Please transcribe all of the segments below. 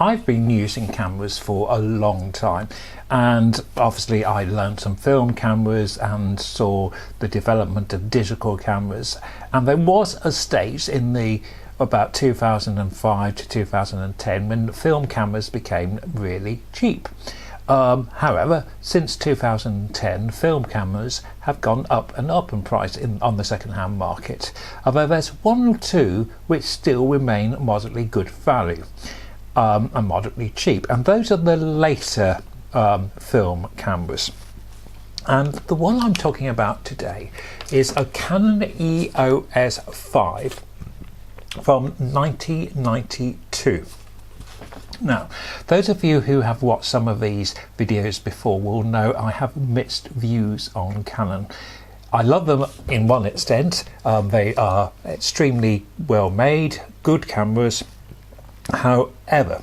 I've been using cameras for a long time, and obviously I learned some film cameras and saw the development of digital cameras, and there was a stage in the about 2005 to 2010 when film cameras became really cheap. However, since 2010, film cameras have gone up and up in price on the second-hand market, although there's one or two which still remain moderately good value and moderately cheap, and those are the later film cameras. And the one I'm talking about today is a Canon EOS 5 from 1992. Now, those of you who have watched some of these videos before will know I have mixed views on Canon. I love them in one extent. They are extremely well made, good cameras. However,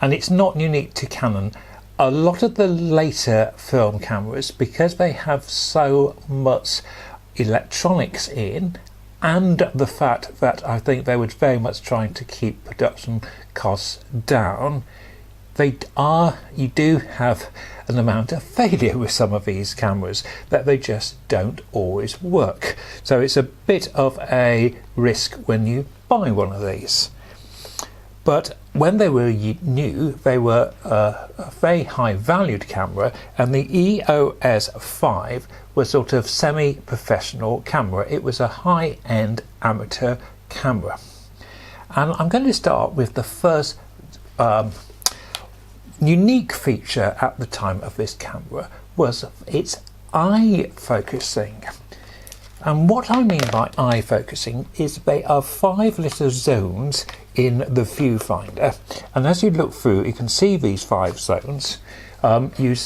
and it's not unique to Canon, a lot of the later film cameras, because they have so much electronics in, and the fact that I think they were very much trying to keep production costs down, you do have an amount of failure with some of these cameras, that they just don't always work. So it's a bit of a risk when you buy one of these. But when they were new, they were a very high valued camera, and the EOS 5 was sort of semi-professional camera. It was a high-end amateur camera. And I'm going to start with the first unique feature at the time of this camera was its eye focusing. And what I mean by eye focusing is they are 5 little zones in the viewfinder, and as you look through you can see these 5 zones. You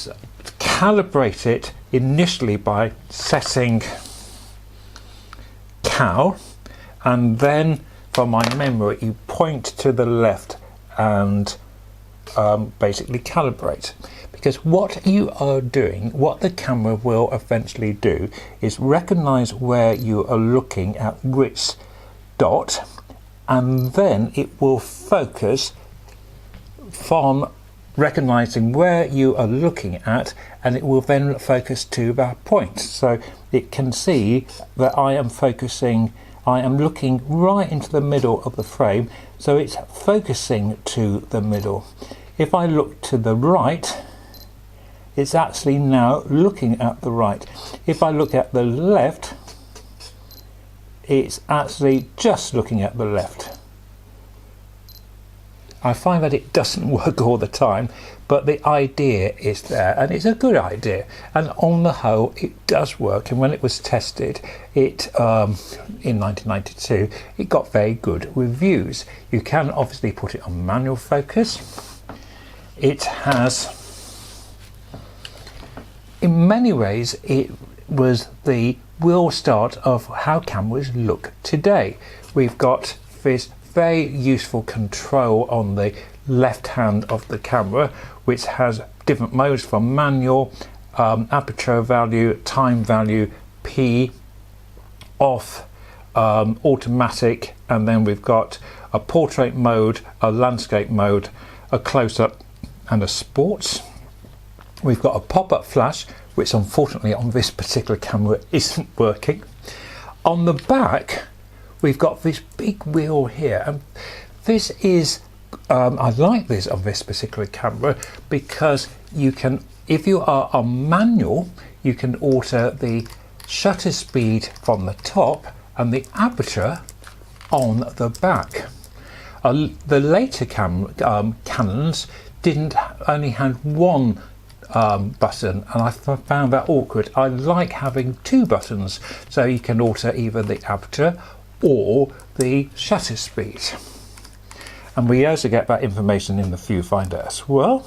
calibrate it initially by setting cal, and then from my memory you point to the left and basically calibrate, because what you are doing, what the camera will eventually do, is recognize where you are looking at which dot, and then it will focus from recognizing where you are looking at, and it will then focus to that point. So it can see that I am looking right into the middle of the frame, so it's focusing to the middle. If I look to the right, it's actually now looking at the right. If I look at the left, it's actually just looking at the left. I find that it doesn't work all the time, but the idea is there, and it's a good idea, and on the whole it does work. And when it was tested, it in 1992, it got very good reviews. You can obviously put it on manual focus. It has, in many ways, it was the real start of how cameras look today. We've got this very useful control on the left hand of the camera, which has different modes from manual, aperture value, time value, P, off, automatic, and then we've got a portrait mode, a landscape mode, a close-up, and a sports. We've got a pop-up flash, which unfortunately on this particular camera isn't working. On the back we've got this big wheel here, and this is I like this on this particular camera because you can, if you are on manual, you can alter the shutter speed from the top and the aperture on the back. The later Canons only had one button, and I found that awkward. I like having 2 buttons, so you can alter either the aperture or the shutter speed, and we also get that information in the viewfinder as well.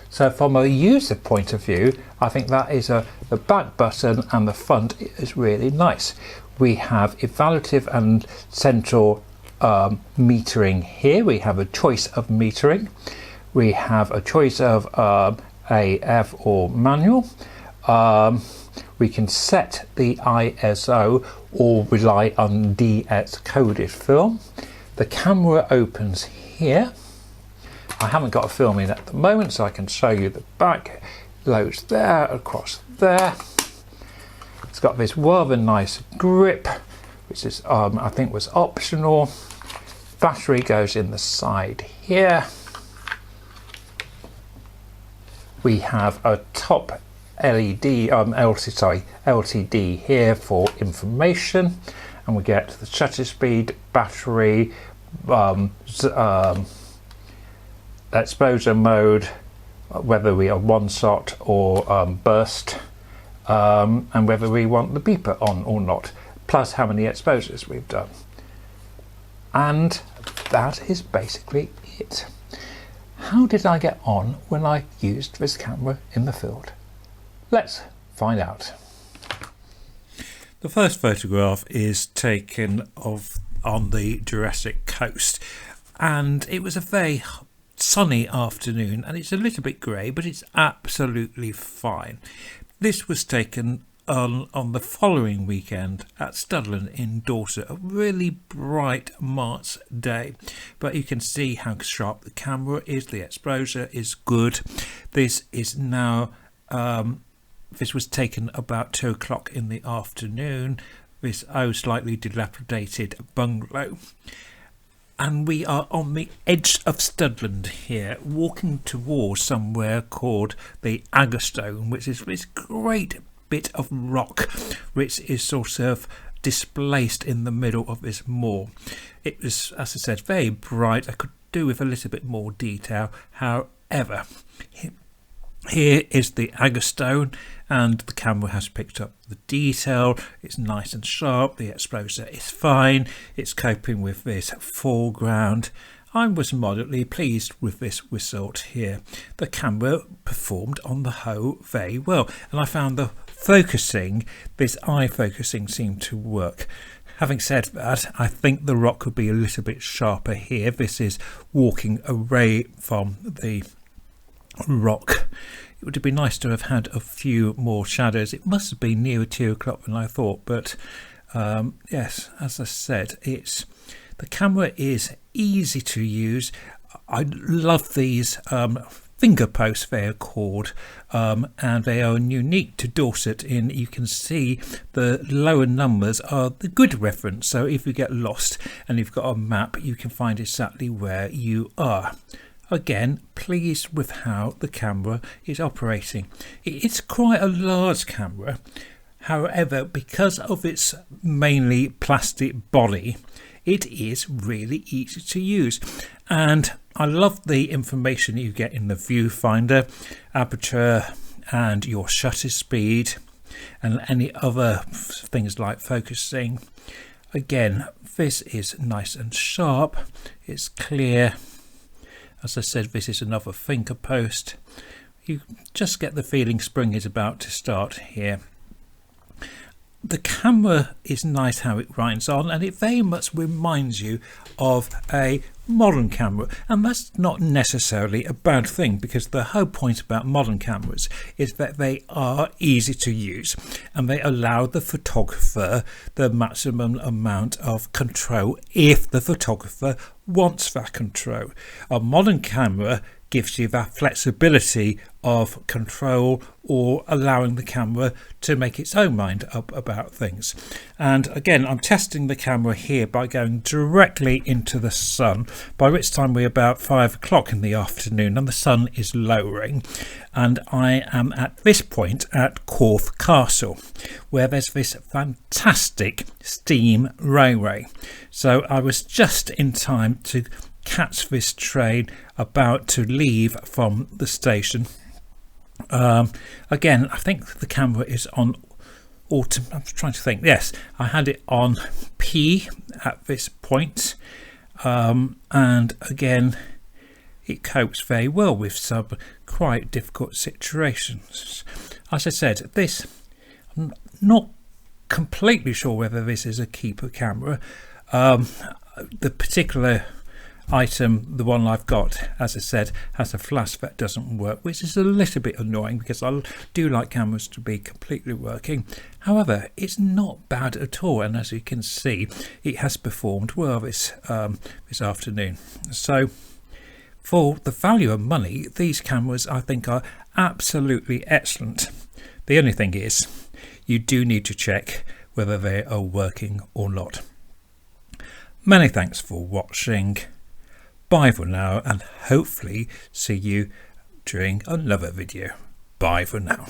So from a user point of view, I think that is the back button and the front is really nice. We have evaluative and central metering here. We have a choice of metering. We have a choice of AF or manual. We can set the ISO or rely on DX coded film. The camera opens here. I haven't got a film in at the moment, so I can show you the back. Loads there, across there. It's got this rather nice grip, which is I think was optional. Battery goes in the side here. We have a top LED, LCD here for information, and we get the shutter speed, battery, exposure mode, whether we are one shot or burst, and whether we want the beeper on or not, plus how many exposures we've done. And that is basically it. How did I get on when I used this camera in the field? Let's find out. The first photograph is taken on the Jurassic Coast, and it was a very sunny afternoon, and it's a little bit grey, but it's absolutely fine. This was taken on the following weekend at Studland in Dorset, a really bright March day, but you can see how sharp the camera is. The exposure is good. This is now this was taken about 2 o'clock in the afternoon, this slightly dilapidated bungalow. And we are on the edge of Studland here, walking towards somewhere called the Aggerstone, which is this great bit of rock which is sort of displaced in the middle of this moor. It was, as I said, very bright. I could do with a little bit more detail. However, here is the Aggerstone, and the camera has picked up the detail. It's nice and sharp. The exposure is fine. It's coping with this foreground. I was moderately pleased with this result here. The camera performed on the whole very well, and I found the focusing, this eye focusing, seemed to work. Having said that, I think the rock could be a little bit sharper here. This is walking away from the rock. It would have been nice to have had a few more shadows. It must have been nearer 2 o'clock than I thought, but yes, as I said, the camera is easy to use. I love these finger posts, they are called, and they are unique to Dorset. In you can see the lower numbers are the good reference, so if you get lost and you've got a map, you can find exactly where you are. Again, pleased with how the camera is operating. It's quite a large camera, however, because of its mainly plastic body, it is really easy to use. And I love the information you get in the viewfinder, aperture and your shutter speed and any other things like focusing. Again, this is nice and sharp, it's clear. As I said, this is another finger post. You just get the feeling spring is about to start here. The camera is nice how it grinds on, and it very much reminds you of a modern camera, and that's not necessarily a bad thing, because the whole point about modern cameras is that they are easy to use and they allow the photographer the maximum amount of control if the photographer wants that control. A modern camera gives you that flexibility of control or allowing the camera to make its own mind up about things. And again, I'm testing the camera here by going directly into the sun, by which time we're about 5 o'clock in the afternoon and the sun is lowering, and I am at this point at Corfe Castle, where there's this fantastic steam railway. So I was just in time to catch this train about to leave from the station. Again, I think the camera is on auto. I'm trying to think. Yes, I had it on P at this point, and again, it copes very well with some quite difficult situations. As I said, this, I'm not completely sure whether this is a keeper camera. The particular item, the one I've got, as I said, has a flash that doesn't work, which is a little bit annoying because I do like cameras to be completely working. However, it's not bad at all, and as you can see, it has performed well this afternoon. So For the value of money, these cameras I think are absolutely excellent. The only thing is, you do need to check whether they are working or not. Many thanks for watching. Bye for now, and hopefully see you during another video. Bye for now.